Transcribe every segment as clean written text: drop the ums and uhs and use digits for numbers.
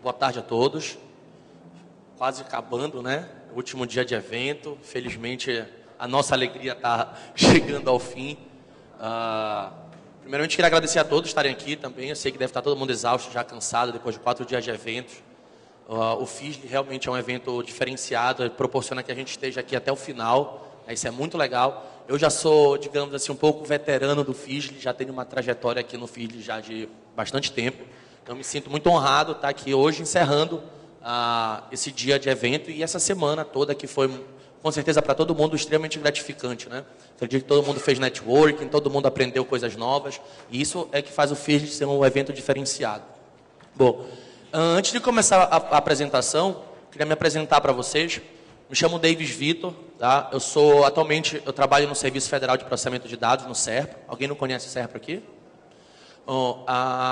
Boa tarde a todos. Quase acabando, né? Último dia de evento. Felizmente, a nossa alegria está chegando ao fim. Primeiramente, queria agradecer a todos estarem aqui também. Eu sei que deve estar todo mundo exausto, já cansado, depois de 4 dias de eventos. O FISL realmente é um evento diferenciado, proporciona que a gente esteja aqui até o final. Isso é muito legal. Eu já sou, digamos assim, um pouco veterano do FISL, já tenho uma trajetória aqui no FISL já de bastante tempo. Então, me sinto muito honrado estar aqui hoje, encerrando esse dia de evento e essa semana toda que foi, com certeza, para todo mundo, extremamente gratificante, né? Acredito que todo mundo fez networking, todo mundo aprendeu coisas novas, e isso é que faz o FISL ser um evento diferenciado. Bom, antes de começar a apresentação, queria me apresentar para vocês. Me chamo Davis Vitor, tá? Atualmente, eu trabalho no Serviço Federal de Processamento de Dados, no SERPRO. Alguém não conhece o SERPRO aqui?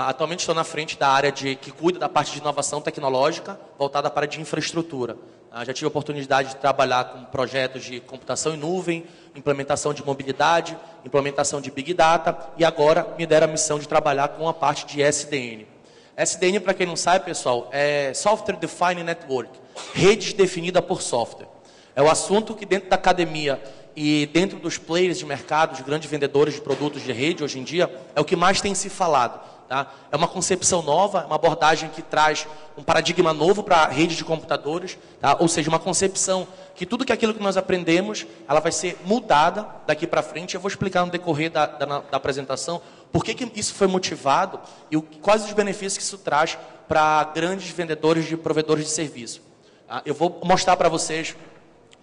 Atualmente estou na frente da área que cuida da parte de inovação tecnológica, voltada para a de infraestrutura. Já tive a oportunidade de trabalhar com projetos de computação em nuvem, implementação de mobilidade, implementação de Big Data, e agora me deram a missão de trabalhar com a parte de SDN. SDN, para quem não sabe, pessoal, é Software Defined Network, rede definida por software. É o assunto que dentro da academia e dentro dos players de mercado, de grandes vendedores de produtos de rede, hoje em dia, é o que mais tem se falado. Tá? É uma concepção nova, uma abordagem que traz um paradigma novo para a rede de computadores, tá? Ou seja, uma concepção que tudo aquilo que nós aprendemos, ela vai ser mudada daqui para frente. Eu vou explicar no decorrer da apresentação por que isso foi motivado e quais os benefícios que isso traz para grandes vendedores de provedores de serviço. Tá? Eu vou mostrar para vocês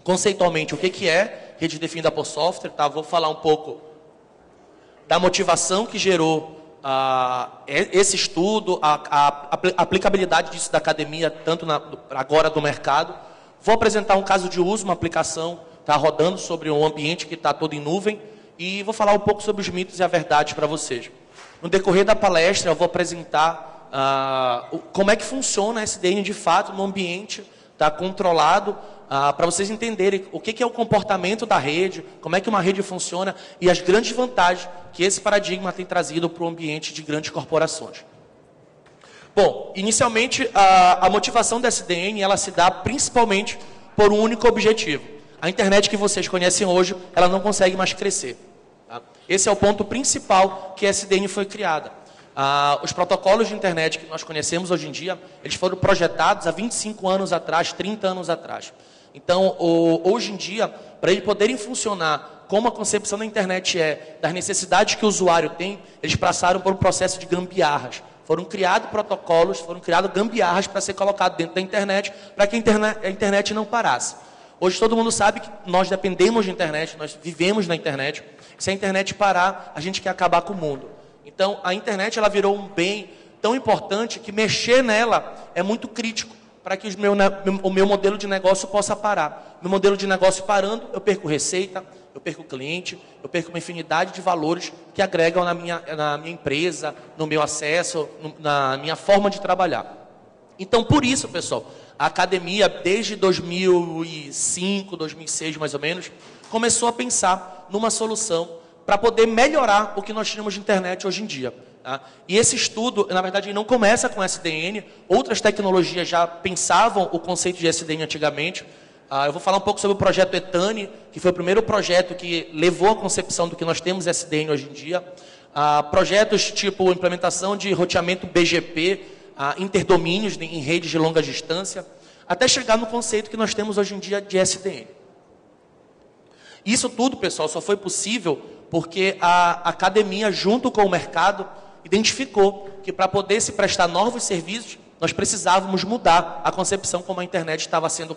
conceitualmente o que é rede definida por software. Tá? Vou falar um pouco da motivação que gerou esse estudo, a aplicabilidade disso da academia, tanto agora do mercado. Vou apresentar um caso de uso, uma aplicação tá rodando sobre um ambiente que está todo em nuvem, e vou falar um pouco sobre os mitos e a verdade para vocês. No decorrer da palestra, eu vou apresentar como é que funciona a SDN de fato no ambiente controlado, para vocês entenderem o que é o comportamento da rede, como é que uma rede funciona e as grandes vantagens que esse paradigma tem trazido para o ambiente de grandes corporações. Bom, inicialmente, a motivação da SDN ela se dá principalmente por um único objetivo. A internet que vocês conhecem hoje, ela não consegue mais crescer. Tá? Esse é o ponto principal que a SDN foi criada. Os protocolos de internet que nós conhecemos hoje em dia, eles foram projetados há 25 anos atrás, 30 anos atrás. Então, hoje em dia, para eles poderem funcionar como a concepção da internet das necessidades que o usuário tem, eles passaram por um processo de gambiarras. Foram criados protocolos, foram criados gambiarras para ser colocado dentro da internet, para que a internet não parasse. Hoje todo mundo sabe que nós dependemos da internet, nós vivemos na internet. Se a internet parar, a gente quer acabar com o mundo. Então, a internet ela virou um bem tão importante que mexer nela é muito crítico para que o meu modelo de negócio possa parar. Meu modelo de negócio parando, eu perco receita, eu perco cliente, eu perco uma infinidade de valores que agregam na minha empresa, no meu acesso, na minha forma de trabalhar. Então, por isso, pessoal, a academia, desde 2005, 2006, mais ou menos, começou a pensar numa solução para poder melhorar o que nós tínhamos de internet hoje em dia. Tá? E esse estudo, na verdade, não começa com SDN. Outras tecnologias já pensavam o conceito de SDN antigamente. Eu vou falar um pouco sobre o projeto Etane, que foi o primeiro projeto que levou à concepção do que nós temos SDN hoje em dia. Projetos tipo implementação de roteamento BGP, interdomínios em redes de longa distância, até chegar no conceito que nós temos hoje em dia de SDN. Isso tudo, pessoal, só foi possível porque a academia, junto com o mercado, identificou que para poder se prestar novos serviços, nós precisávamos mudar a concepção como a internet estava sendo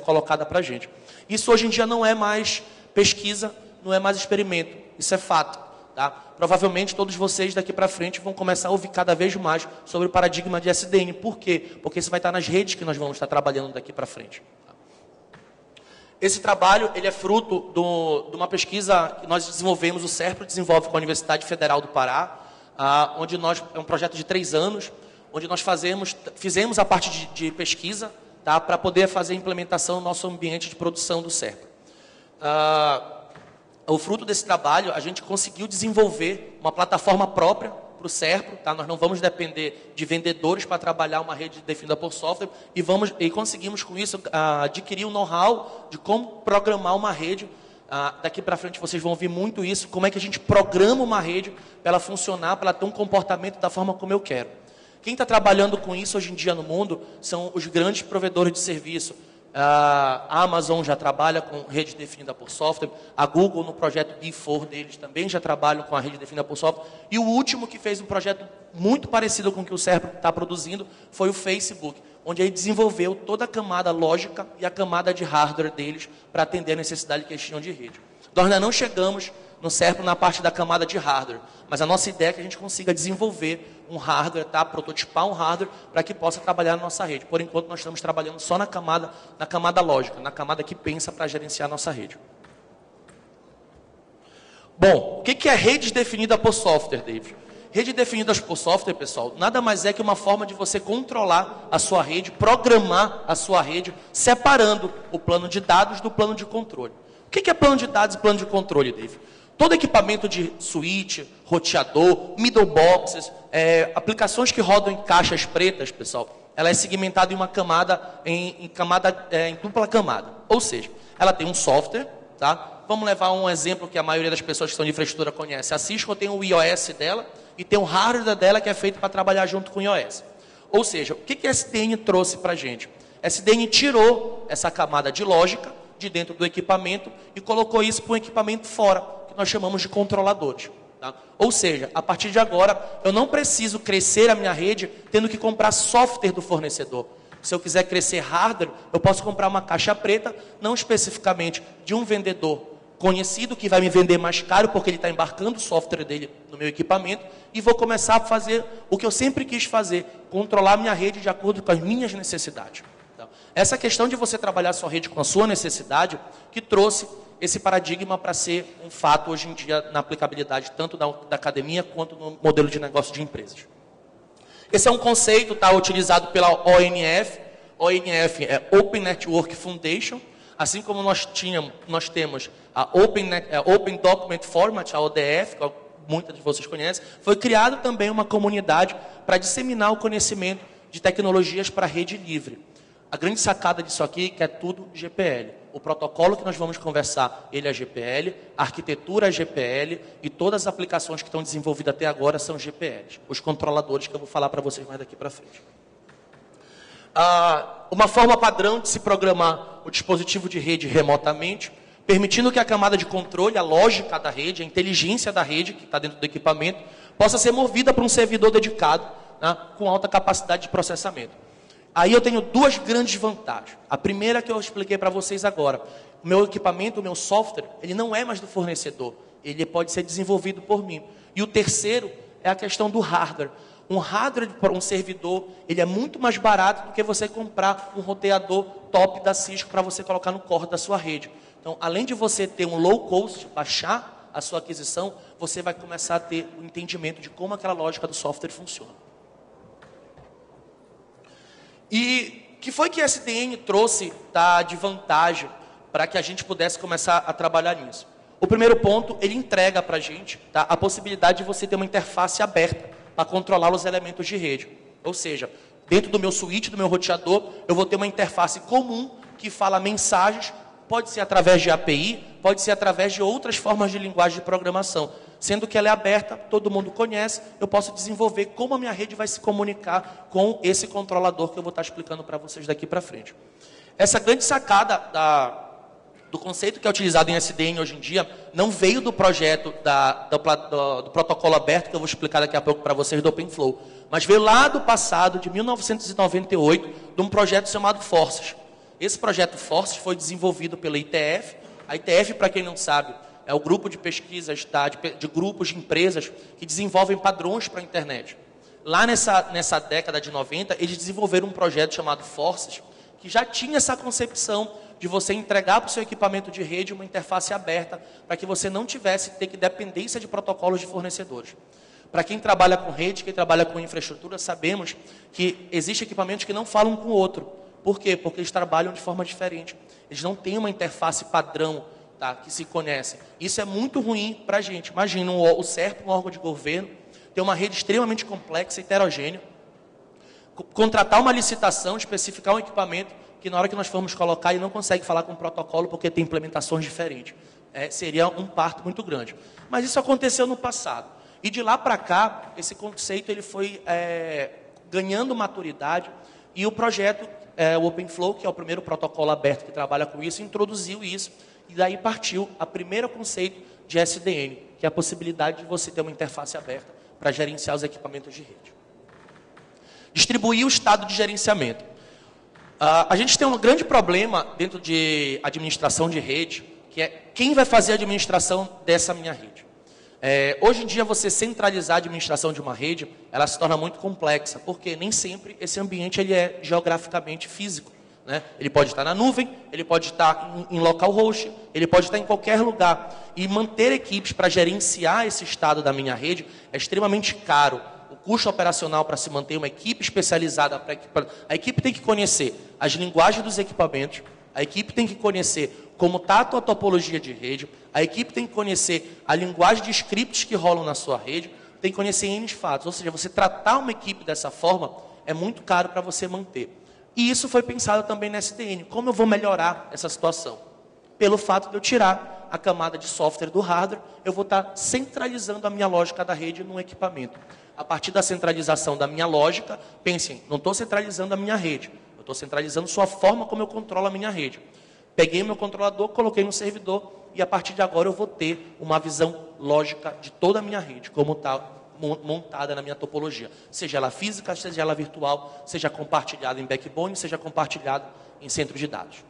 colocada para a gente. Isso hoje em dia não é mais pesquisa, não é mais experimento, isso é fato. Tá? Provavelmente todos vocês daqui para frente vão começar a ouvir cada vez mais sobre o paradigma de SDN. Por quê? Porque isso vai estar nas redes que nós vamos estar trabalhando daqui para frente. Esse trabalho ele é fruto de uma pesquisa que nós desenvolvemos, o SERPRO desenvolve com a Universidade Federal do Pará, onde é um projeto de 3 anos, onde nós fizemos a parte de pesquisa, tá, para poder fazer a implementação no nosso ambiente de produção do SERPRO. o fruto desse trabalho, a gente conseguiu desenvolver uma plataforma própria para o Serpro, tá? Nós não vamos depender de vendedores para trabalhar uma rede definida por software e conseguimos com isso adquirir o know-how de como programar uma rede. Daqui para frente vocês vão ouvir muito isso, como é que a gente programa uma rede para ela funcionar, para ela ter um comportamento da forma como eu quero. Quem está trabalhando com isso hoje em dia no mundo são os grandes provedores de serviço. A Amazon já trabalha com rede definida por software, a Google no projeto B4 deles também já trabalham com a rede definida por software, e o último que fez um projeto muito parecido com o que o Serpro está produzindo foi o Facebook, onde ele desenvolveu toda a camada lógica e a camada de hardware deles para atender a necessidade que eles tinham de rede. Nós ainda não chegamos no Serpro na parte da camada de hardware, mas a nossa ideia é que a gente consiga desenvolver um hardware, tá? Prototipar um hardware para que possa trabalhar na nossa rede. Por enquanto, nós estamos trabalhando só na camada lógica, na camada que pensa para gerenciar a nossa rede. Bom, o que é rede definida por software, David? Rede definida por software, pessoal, nada mais é que uma forma de você controlar a sua rede, programar a sua rede, separando o plano de dados do plano de controle. O que é plano de dados e plano de controle, David? Todo equipamento de switch, roteador, middle boxes, aplicações que rodam em caixas pretas, pessoal, ela é segmentada em uma camada, em dupla camada. Ou seja, ela tem um software, tá? Vamos levar um exemplo que a maioria das pessoas que estão de infraestrutura conhece. A Cisco tem o iOS dela e tem o hardware dela que é feito para trabalhar junto com o iOS. Ou seja, o que a SDN trouxe para a gente? A SDN tirou essa camada de lógica de dentro do equipamento e colocou isso para um equipamento fora, que nós chamamos de controladores. Tá? Ou seja, a partir de agora, eu não preciso crescer a minha rede tendo que comprar software do fornecedor. Se eu quiser crescer hardware, eu posso comprar uma caixa preta, não especificamente de um vendedor conhecido, que vai me vender mais caro, porque ele está embarcando o software dele no meu equipamento, e vou começar a fazer o que eu sempre quis fazer, controlar a minha rede de acordo com as minhas necessidades. Então, essa questão de você trabalhar a sua rede com a sua necessidade, que trouxe esse paradigma para ser um fato hoje em dia na aplicabilidade, tanto da academia, quanto no modelo de negócio de empresas. Esse é um conceito, tá, utilizado pela ONF. ONF é Open Network Foundation, assim como nós temos a Open Document Format, a ODF, que muitas de vocês conhecem. Foi criado também uma comunidade para disseminar o conhecimento de tecnologias para a rede livre. A grande sacada disso aqui é que é tudo GPL. O protocolo que nós vamos conversar, ele é GPL, a arquitetura é GPL e todas as aplicações que estão desenvolvidas até agora são GPLs. Os controladores que eu vou falar para vocês mais daqui para frente. Uma forma padrão de se programar o dispositivo de rede remotamente, permitindo que a camada de controle, a lógica da rede, a inteligência da rede que está dentro do equipamento, possa ser movida para um servidor dedicado, né, com alta capacidade de processamento. Aí eu tenho duas grandes vantagens. A primeira que eu expliquei para vocês agora. O meu equipamento, o meu software, ele não é mais do fornecedor. Ele pode ser desenvolvido por mim. E o terceiro é a questão do hardware. Um hardware para um servidor, ele é muito mais barato do que você comprar um roteador top da Cisco para você colocar no core da sua rede. Então, além de você ter um low cost, baixar a sua aquisição, você vai começar a ter o entendimento de como aquela lógica do software funciona. E o que foi que a SDN trouxe, tá, de vantagem para que a gente pudesse começar a trabalhar nisso? O primeiro ponto, ele entrega para a gente, tá, a possibilidade de você ter uma interface aberta para controlar os elementos de rede. Ou seja, dentro do meu switch, do meu roteador, eu vou ter uma interface comum que fala mensagens, pode ser através de API, pode ser através de outras formas de linguagem de programação. Sendo que ela é aberta, todo mundo conhece, eu posso desenvolver como a minha rede vai se comunicar com esse controlador que eu vou estar explicando para vocês daqui para frente. Essa grande sacada do conceito que é utilizado em SDN hoje em dia não veio do projeto do protocolo aberto, que eu vou explicar daqui a pouco para vocês, do OpenFlow, mas veio lá do passado, de 1998, de um projeto chamado Forces. Esse projeto Forces foi desenvolvido pela ITF. A ITF, para quem não sabe, é o grupo de pesquisas, tá, de grupos de empresas que desenvolvem padrões para a internet. Lá nessa década de 90, eles desenvolveram um projeto chamado Forces, que já tinha essa concepção de você entregar para o seu equipamento de rede uma interface aberta, para que você não tivesse dependência de protocolos de fornecedores. Para quem trabalha com rede, quem trabalha com infraestrutura, sabemos que existem equipamentos que não falam um com o outro. Por quê? Porque eles trabalham de forma diferente. Eles não têm uma interface padrão tá, que se conhecem. Isso é muito ruim para a gente. Imagina o CERP, um órgão de governo, ter uma rede extremamente complexa, heterogênea, contratar uma licitação, especificar um equipamento, que na hora que nós formos colocar, ele não consegue falar com o protocolo porque tem implementações diferentes. Seria um parto muito grande. Mas isso aconteceu no passado. E de lá para cá, esse conceito ele foi ganhando maturidade e o projeto, o OpenFlow, que é o primeiro protocolo aberto que trabalha com isso, introduziu isso e daí partiu a primeiro conceito de SDN, que é a possibilidade de você ter uma interface aberta para gerenciar os equipamentos de rede. Distribuir o estado de gerenciamento. A gente tem um grande problema dentro de administração de rede, que é quem vai fazer a administração dessa minha rede. Hoje em dia, você centralizar a administração de uma rede, ela se torna muito complexa, porque nem sempre esse ambiente ele é geograficamente físico, né? Ele pode estar na nuvem, ele pode estar em localhost, ele pode estar em qualquer lugar. E manter equipes para gerenciar esse estado da minha rede é extremamente caro. O custo operacional para se manter uma equipe especializada, a equipe tem que conhecer as linguagens dos equipamentos, a equipe tem que conhecer como está a tua topologia de rede, a equipe tem que conhecer a linguagem de scripts que rolam na sua rede, tem que conhecer N fatos. Ou seja, você tratar uma equipe dessa forma é muito caro para você manter. E isso foi pensado também na SDN. Como eu vou melhorar essa situação? Pelo fato de eu tirar a camada de software do hardware, eu vou estar centralizando a minha lógica da rede no equipamento. A partir da centralização da minha lógica, pensem, não estou centralizando a minha rede, eu estou centralizando só a forma como eu controlo a minha rede. Peguei o meu controlador, coloquei no servidor e a partir de agora eu vou ter uma visão lógica de toda a minha rede, como está montada na minha topologia. Seja ela física, seja ela virtual, seja compartilhada em backbone, seja compartilhada em centro de dados.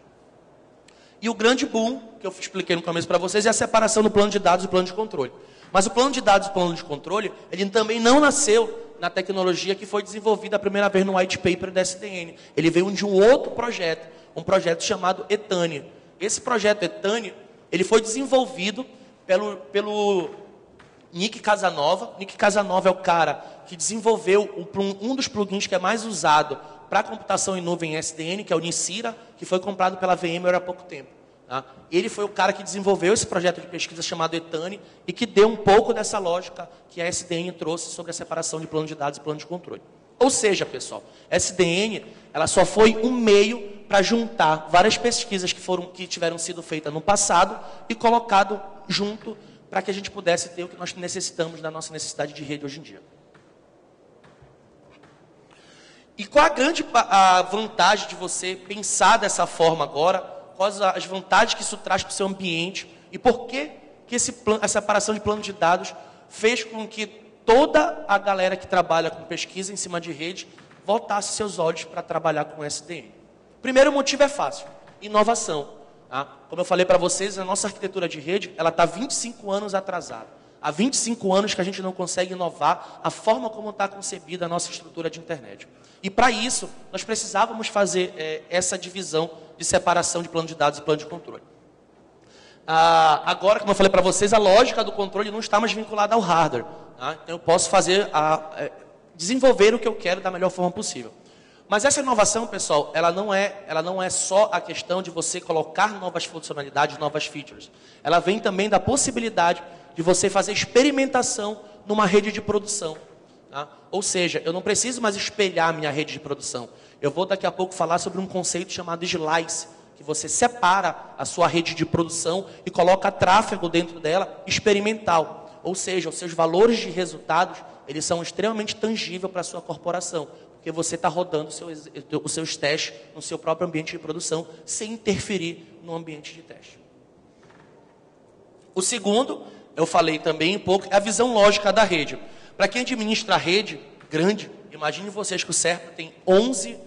E o grande boom, que eu expliquei no começo para vocês, é a separação do plano de dados e do plano de controle. Mas o plano de dados e o plano de controle, ele também não nasceu na tecnologia que foi desenvolvida a primeira vez no white paper da SDN. Ele veio de um outro projeto, um projeto chamado Etânia. Esse projeto Etânia, ele foi desenvolvido pelo Nick Casanova. Nick Casanova é o cara que desenvolveu um dos plugins que é mais usado para computação em nuvem em SDN, que é o Nicira, que foi comprado pela VMware há pouco tempo. Tá? Ele foi o cara que desenvolveu esse projeto de pesquisa chamado Etânia e que deu um pouco dessa lógica que a SDN trouxe sobre a separação de plano de dados e plano de controle. Ou seja, pessoal, a SDN ela só foi um meio para juntar várias pesquisas que tiveram sido feitas no passado e colocado junto para que a gente pudesse ter o que nós necessitamos da nossa necessidade de rede hoje em dia. E qual a vantagem de você pensar dessa forma agora? Quais as vantagens que isso traz para o seu ambiente? E por que a separação de plano de dados fez com que toda a galera que trabalha com pesquisa em cima de rede voltasse seus olhos para trabalhar com SDN? O primeiro motivo é fácil: inovação. Tá? Como eu falei para vocês, a nossa arquitetura de rede ela está 25 anos atrasada. Há 25 anos que a gente não consegue inovar a forma como está concebida a nossa estrutura de internet. E para isso, nós precisávamos fazer essa divisão de separação de plano de dados e plano de controle. Agora, como eu falei para vocês, a lógica do controle não está mais vinculada ao hardware. Tá? Então, eu posso desenvolver o que eu quero da melhor forma possível. Mas essa inovação, pessoal, ela não é só a questão de você colocar novas funcionalidades, novas features. Ela vem também da possibilidade de você fazer experimentação numa rede de produção. Tá? Ou seja, eu não preciso mais espelhar a minha rede de produção. Eu vou daqui a pouco falar sobre um conceito chamado slice, que você separa a sua rede de produção e coloca tráfego dentro dela experimental. Ou seja, os seus valores de resultados, eles são extremamente tangíveis para a sua corporação, porque você está rodando os seus testes no seu próprio ambiente de produção, sem interferir no ambiente de teste. O segundo, eu falei também um pouco, é a visão lógica da rede. Para quem administra a rede grande, imagine vocês que o CERP tem 11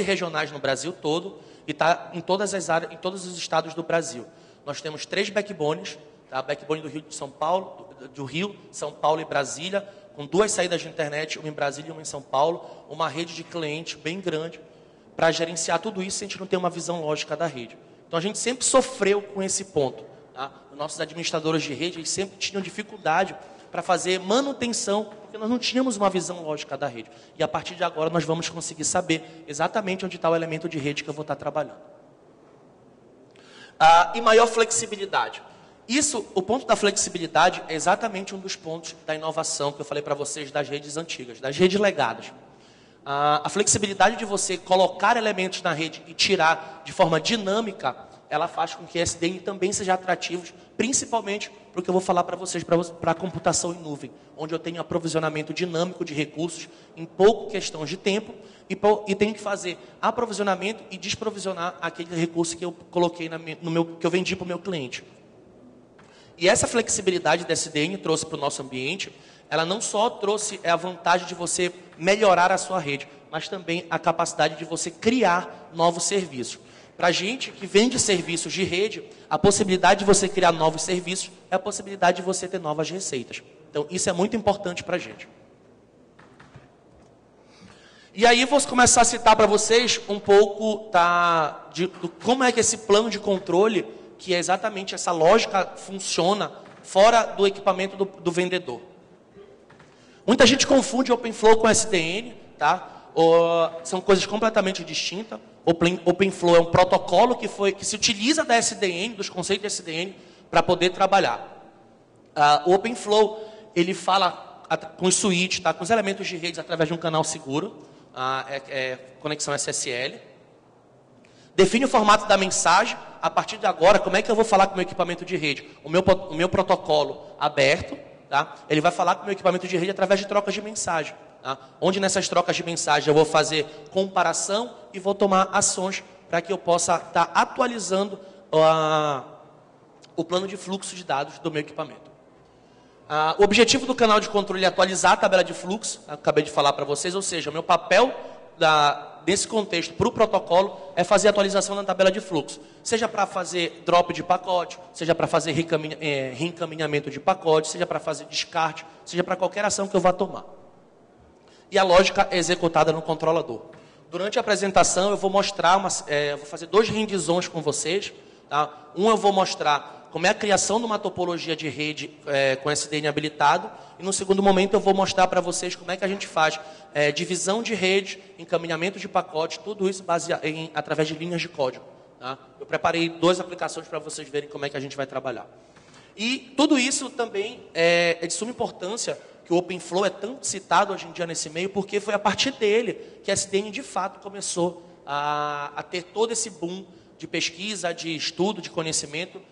regionais no Brasil todo e está em todas as áreas, em todos os estados do Brasil. Nós temos 3 backbones, tá? Backbone do Rio de São Paulo, do Rio, São Paulo e Brasília, com 2 saídas de internet, uma em Brasília e uma em São Paulo, uma rede de clientes bem grande. Para gerenciar tudo isso, a gente não tem uma visão lógica da rede. Então, a gente sempre sofreu com esse ponto. Tá? Os nossos administradores de rede eles sempre tinham dificuldade para fazer manutenção, porque nós não tínhamos uma visão lógica da rede. E a partir de agora nós vamos conseguir saber exatamente onde está o elemento de rede que eu vou estar trabalhando. E maior flexibilidade. Isso, o ponto da flexibilidade é exatamente um dos pontos da inovação que eu falei para vocês das redes antigas, das redes legadas. A flexibilidade de você colocar elementos na rede e tirar de forma dinâmica, ela faz com que SDN também seja atrativo, principalmente para o que eu vou falar para vocês, para a computação em nuvem, onde eu tenho aprovisionamento dinâmico de recursos em pouco questão de tempo e tenho que fazer aprovisionamento e desprovisionar aquele recurso que eu coloquei que eu vendi para o meu cliente. E essa flexibilidade da SDN trouxe para o nosso ambiente, ela não só trouxe a vantagem de você melhorar a sua rede, mas também a capacidade de você criar novos serviços. Para a gente que vende serviços de rede, a possibilidade de você criar novos serviços é a possibilidade de você ter novas receitas. Então, isso é muito importante para a gente. E aí, vou começar a citar para vocês um pouco de como é que esse plano de controle, que é exatamente essa lógica, funciona fora do equipamento do vendedor. Muita gente confunde OpenFlow com SDN, tá? São coisas completamente distintas. OpenFlow é um protocolo que se utiliza da SDN, dos conceitos de SDN, para poder trabalhar. O OpenFlow, ele fala com os switches, tá? Com os elementos de redes através de um canal seguro, conexão SSL. Define o formato da mensagem. A partir de agora, como é que eu vou falar com o meu equipamento de rede? O meu protocolo aberto, tá? Ele vai falar com o meu equipamento de rede através de trocas de mensagem. Tá? Onde nessas trocas de mensagem eu vou fazer comparação e vou tomar ações para que eu possa estar atualizando o plano de fluxo de dados do meu equipamento. O objetivo do canal de controle é atualizar a tabela de fluxo, acabei de falar para vocês, ou seja, o meu papel nesse contexto para o protocolo é fazer a atualização da tabela de fluxo, seja para fazer drop de pacote, seja para fazer reencaminhamento de pacote, seja para fazer descarte, seja para qualquer ação que eu vá tomar. E a lógica é executada no controlador. Durante a apresentação eu vou mostrar, vou fazer 2 hands-ons com vocês. Tá? Eu vou mostrar como é a criação de uma topologia de rede com SDN habilitado. E no segundo momento eu vou mostrar para vocês como é que a gente faz divisão de rede, encaminhamento de pacote, tudo isso através de linhas de código. Tá? Eu preparei 2 aplicações para vocês verem como é que a gente vai trabalhar. E tudo isso também é de suma importância, que o OpenFlow é tão citado hoje em dia nesse meio, porque foi a partir dele que a SDN de fato começou a ter todo esse boom de pesquisa, de estudo, de conhecimento.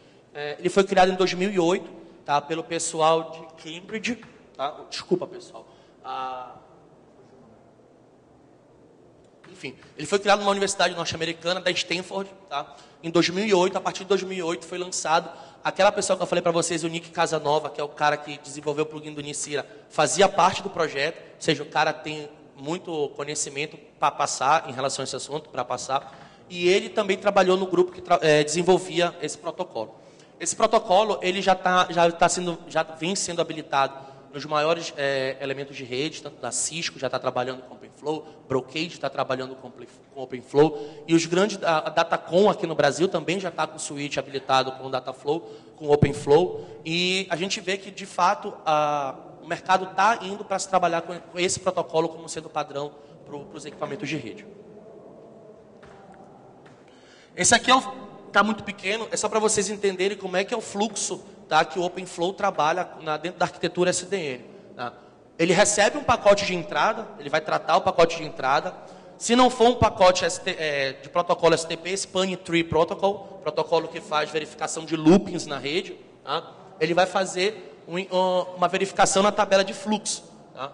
Ele foi criado em 2008, tá, pelo pessoal de Cambridge. Tá? Desculpa, pessoal. Enfim, ele foi criado numa universidade norte-americana, da Stanford. Tá? Em 2008, a partir de 2008, foi lançado. Aquela pessoa que eu falei para vocês, o Nick Casanova, que é o cara que desenvolveu o plugin do Nicira, fazia parte do projeto, ou seja, o cara tem muito conhecimento para passar em relação a esse assunto, para passar. E ele também trabalhou no grupo que desenvolvia esse protocolo. Esse protocolo ele já vem sendo habilitado nos maiores elementos de rede, tanto da Cisco já está trabalhando com OpenFlow, Brocade está trabalhando com OpenFlow, e os grandes, a Datacom aqui no Brasil também já está com o switch habilitado com o Dataflow, com o OpenFlow, e a gente vê que, de fato, o mercado está indo para se trabalhar com esse protocolo como sendo padrão para os equipamentos de rede. Esse aqui está muito pequeno, é só para vocês entenderem como é que é o fluxo, tá, que o OpenFlow trabalha dentro da arquitetura SDN. Tá? Ele recebe um pacote de entrada, ele vai tratar o pacote de entrada. Se não for um pacote de protocolo STP, Span Tree Protocol, protocolo que faz verificação de loopings na rede, tá? Ele vai fazer uma verificação na tabela de fluxo. Tá?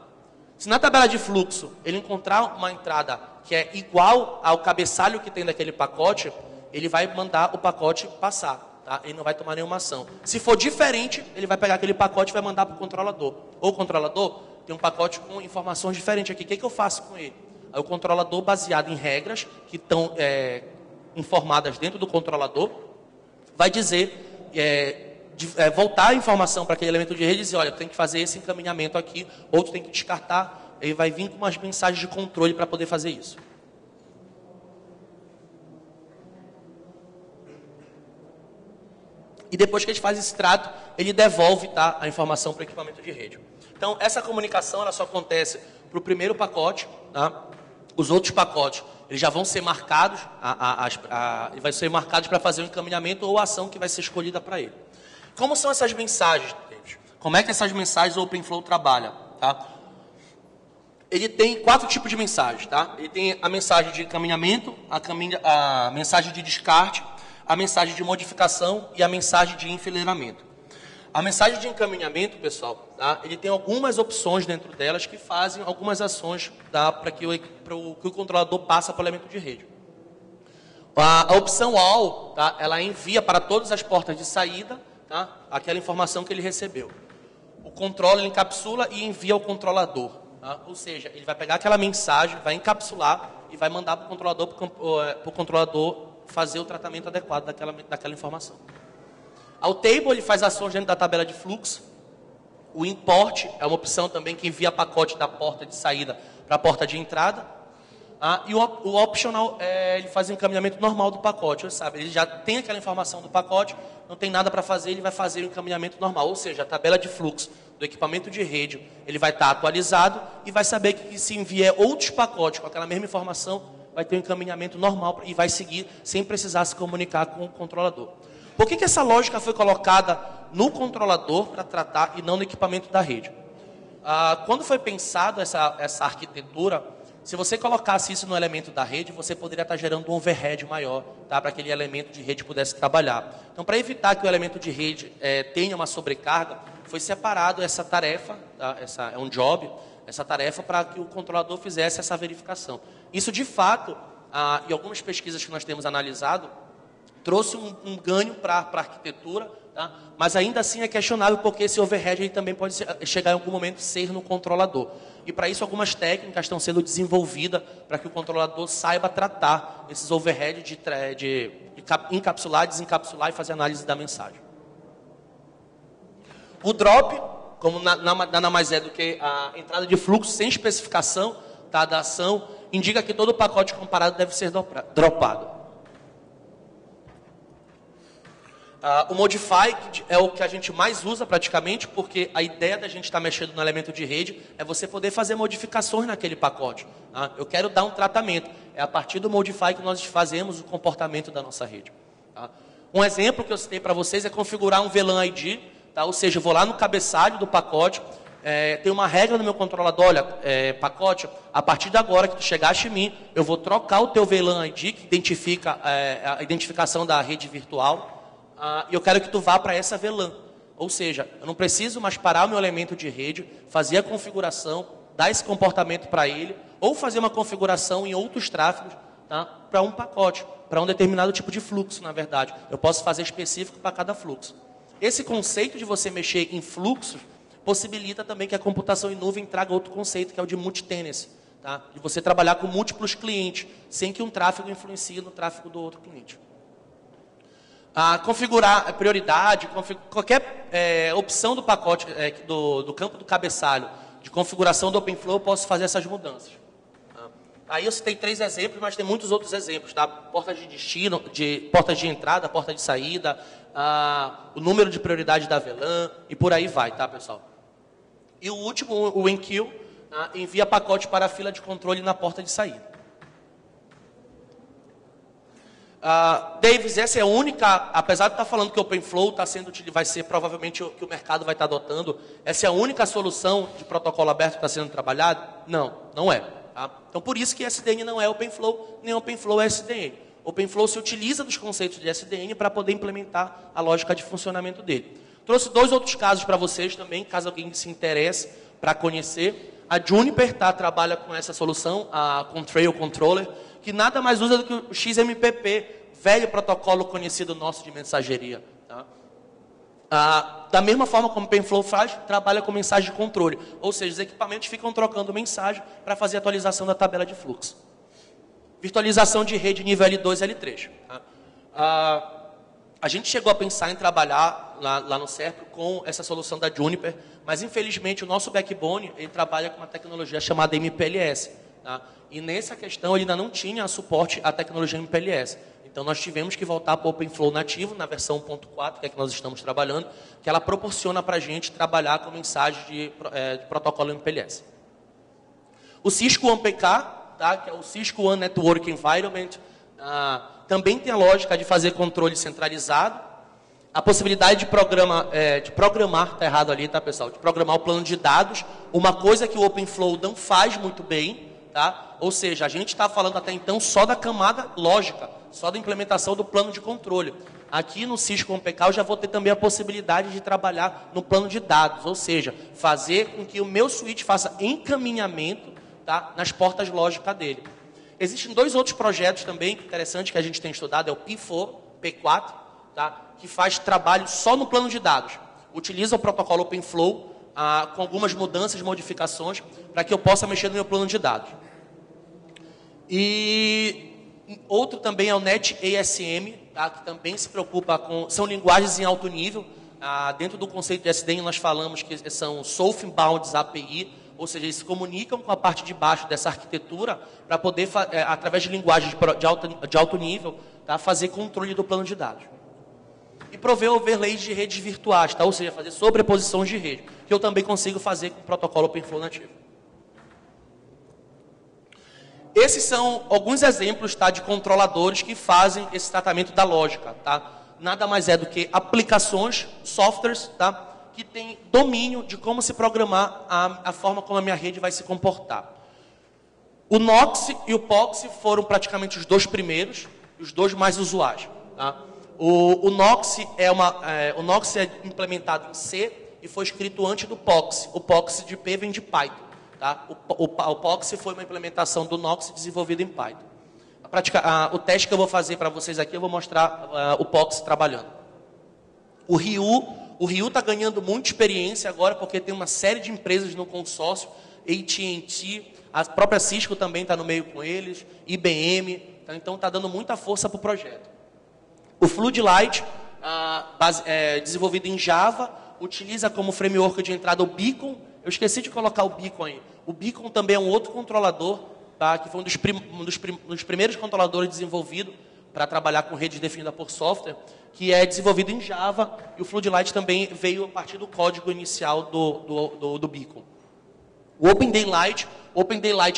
Se na tabela de fluxo ele encontrar uma entrada que é igual ao cabeçalho que tem daquele pacote, ele vai mandar o pacote passar. Tá? Ele não vai tomar nenhuma ação. Se for diferente, ele vai pegar aquele pacote e vai mandar para o controlador. Ou o controlador tem um pacote com informações diferentes aqui. O que eu faço com ele? Aí o controlador, baseado em regras que estão informadas dentro do controlador, vai dizer, voltar a informação para aquele elemento de rede e dizer, olha, tem que fazer esse encaminhamento aqui, ou tu tem que descartar. Ele vai vir com umas mensagens de controle para poder fazer isso. E depois que a gente faz esse trato, ele devolve, tá, a informação para o equipamento de rede. Então, essa comunicação ela só acontece para o primeiro pacote. Tá? Os outros pacotes, eles já vão ser marcados, vai ser marcados para fazer o encaminhamento ou a ação que vai ser escolhida para ele. Como são essas mensagens, David? Como é que essas mensagens o OpenFlow trabalha? Tá? Ele tem 4 tipos de mensagens. Tá? Ele tem a mensagem de encaminhamento, a mensagem de descarte, a mensagem de modificação e a mensagem de enfileiramento. A mensagem de encaminhamento, pessoal, tá? Ele tem algumas opções dentro delas que fazem algumas ações, tá? Para que o controlador passe para o elemento de rede. A opção ALL, tá? Ela envia para todas as portas de saída, tá? Aquela informação que ele recebeu. O controller encapsula e envia ao controlador. Tá? Ou seja, ele vai pegar aquela mensagem, vai encapsular e vai mandar para o controlador fazer o tratamento adequado daquela informação. O table ele faz ações dentro da tabela de fluxo. O import é uma opção também que envia pacote da porta de saída para a porta de entrada. E o optional ele faz o encaminhamento normal do pacote. Ele já tem aquela informação do pacote, não tem nada para fazer, ele vai fazer o encaminhamento normal. Ou seja, a tabela de fluxo do equipamento de rede ele vai estar atualizado e vai saber que se enviar outros pacotes com aquela mesma informação, vai ter um encaminhamento normal e vai seguir sem precisar se comunicar com o controlador. Por que essa lógica foi colocada no controlador para tratar e não no equipamento da rede? Quando foi pensado essa arquitetura, se você colocasse isso no elemento da rede, você poderia estar gerando um overhead maior, tá? Para que aquele elemento de rede pudesse trabalhar. Então, para evitar que o elemento de rede tenha uma sobrecarga, foi separado essa tarefa, tá? É um job, essa tarefa para que o controlador fizesse essa verificação. Isso, de fato, em algumas pesquisas que nós temos analisado, trouxe um ganho para a arquitetura, tá? Mas ainda assim é questionável porque esse overhead ele também pode chegar em algum momento ser no controlador. E para isso algumas técnicas estão sendo desenvolvidas para que o controlador saiba tratar esses overheads de encapsular, desencapsular e fazer análise da mensagem. O drop, como nada mais é do que a entrada de fluxo sem especificação, tá, da ação, indica que todo pacote comparado deve ser dropado. O Modify é o que a gente mais usa praticamente, porque a ideia da gente estar mexendo no elemento de rede é você poder fazer modificações naquele pacote. Tá? Eu quero dar um tratamento. É a partir do Modify que nós fazemos o comportamento da nossa rede. Tá? Um exemplo que eu citei para vocês é configurar um VLAN ID. Tá? Ou seja, eu vou lá no cabeçalho do pacote, tem uma regra no meu controlador, olha, pacote, a partir de agora que tu chegaste em mim, eu vou trocar o teu VLAN ID, que identifica a identificação da rede virtual, e eu quero que tu vá para essa VLAN. Ou seja, eu não preciso mais parar o meu elemento de rede, fazer a configuração, dar esse comportamento para ele, ou fazer uma configuração em outros tráfegos, tá? Para um pacote, para um determinado tipo de fluxo, na verdade. Eu posso fazer específico para cada fluxo. Esse conceito de você mexer em fluxos possibilita também que a computação em nuvem traga outro conceito, que é o de multi-tenancy. Tá? De você trabalhar com múltiplos clientes, sem que um tráfego influencie no tráfego do outro cliente. Configurar prioridade, qualquer opção do pacote, do campo do cabeçalho, de configuração do OpenFlow, eu posso fazer essas mudanças. Aí eu citei 3 exemplos, mas tem muitos outros exemplos. Tá? Portas de destino, portas de entrada, porta de saída, o número de prioridade da VLAN, e por aí vai, tá, pessoal? E o último, o enqueue, envia pacote para a fila de controle na porta de saída. Davis, essa é a única, apesar de estar falando que o OpenFlow vai ser provavelmente o que o mercado vai estar adotando, essa é a única solução de protocolo aberto que está sendo trabalhado? Não, não é. Tá? Então, por isso que SDN não é OpenFlow, nem OpenFlow é SDN. OpenFlow se utiliza dos conceitos de SDN para poder implementar a lógica de funcionamento dele. Trouxe 2 outros casos para vocês também, caso alguém se interesse para conhecer. A Juniper trabalha com essa solução, a Contrail Controller, que nada mais usa do que o XMPP, velho protocolo conhecido nosso de mensageria. Tá? Da mesma forma como o OpenFlow faz, trabalha com mensagem de controle. Ou seja, os equipamentos ficam trocando mensagem para fazer a atualização da tabela de fluxo. Virtualização de rede nível L2 e L3. Tá? A gente chegou a pensar em trabalhar lá no Serpro com essa solução da Juniper, mas infelizmente o nosso backbone ele trabalha com uma tecnologia chamada MPLS. Tá? E nessa questão ele ainda não tinha suporte à tecnologia MPLS. Então nós tivemos que voltar para o OpenFlow nativo, na versão 1.4, que é que nós estamos trabalhando, que ela proporciona para a gente trabalhar com mensagem de protocolo MPLS. O Cisco OnePK, tá? Que é o Cisco One Network Environment. Também tem a lógica de fazer controle centralizado. A possibilidade de programar, tá errado ali, tá, pessoal? De programar o plano de dados, uma coisa que o OpenFlow não faz muito bem, tá? Ou seja, a gente está falando até então só da camada lógica, só da implementação do plano de controle. Aqui no Cisco OpenPK eu já vou ter também a possibilidade de trabalhar no plano de dados, ou seja, fazer com que o meu switch faça encaminhamento, tá, nas portas lógicas dele. Existem dois outros projetos também interessantes que a gente tem estudado, é o P4, P4, tá, que faz trabalho só no plano de dados. Utiliza o protocolo OpenFlow com algumas mudanças, modificações, para que eu possa mexer no meu plano de dados. E outro também é o NetASM, tá, que também se preocupa com... São linguagens em alto nível. Dentro do conceito de SDN, nós falamos que são Southbound API, ou seja, eles se comunicam com a parte de baixo dessa arquitetura para poder, através de linguagens de alto nível, tá, fazer controle do plano de dados. E prover overlays de redes virtuais, tá? Ou seja, fazer sobreposições de rede, que eu também consigo fazer com o protocolo OpenFlow nativo. Esses são alguns exemplos, tá, de controladores que fazem esse tratamento da lógica. Tá? Nada mais é do que aplicações, softwares, tá, que têm domínio de como se programar a forma como a minha rede vai se comportar. O Nox e o Pox foram praticamente os dois primeiros, os dois mais usuais. Tá? O Nox é implementado em C e foi escrito antes do Pox. O Pox de P vem de Python. Tá? O Pox foi uma implementação do Nox desenvolvido em Python. O teste que eu vou fazer para vocês aqui, eu vou mostrar o Pox trabalhando. O Ryu está ganhando muita experiência agora, porque tem uma série de empresas no consórcio, AT&T, a própria Cisco também está no meio com eles, IBM, então está dando muita força para o projeto. O Floodlight, desenvolvido em Java, utiliza como framework de entrada o Beacon. Eu esqueci de colocar o Beacon aí. O Beacon também é um outro controlador, tá, que foi um dos primeiros controladores desenvolvidos para trabalhar com rede definida por software, que é desenvolvido em Java, e o Floodlight também veio a partir do código inicial do Beacon. O Open Daylight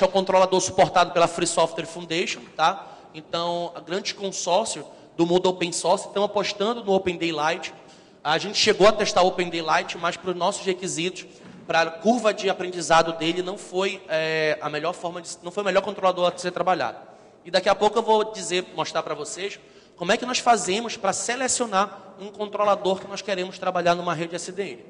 é o controlador suportado pela Free Software Foundation, tá? Então, a grande consórcio do mundo open source estão apostando no Open Daylight. A gente chegou a testar o Open Daylight, mas para os nossos requisitos, para a curva de aprendizado dele, não foi a melhor forma, não foi o melhor controlador a ser trabalhado. E daqui a pouco eu vou mostrar para vocês como é que nós fazemos para selecionar um controlador que nós queremos trabalhar numa rede SDN.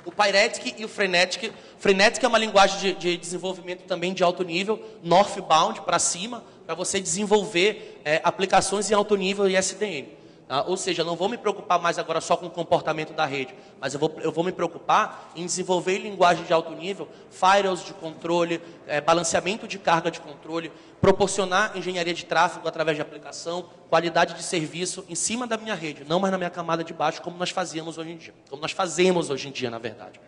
O Pyretic e o Frenetic. Frenetic é uma linguagem de desenvolvimento também de alto nível, northbound, para cima, para você desenvolver aplicações em alto nível e SDN. Tá? Ou seja, eu não vou me preocupar mais agora só com o comportamento da rede, mas eu vou me preocupar em desenvolver linguagem de alto nível, firewalls de controle, balanceamento de carga de controle, proporcionar engenharia de tráfego através de aplicação, qualidade de serviço em cima da minha rede, não mais na minha camada de baixo, como nós fazíamos hoje em dia. Como nós fazemos hoje em dia, na verdade.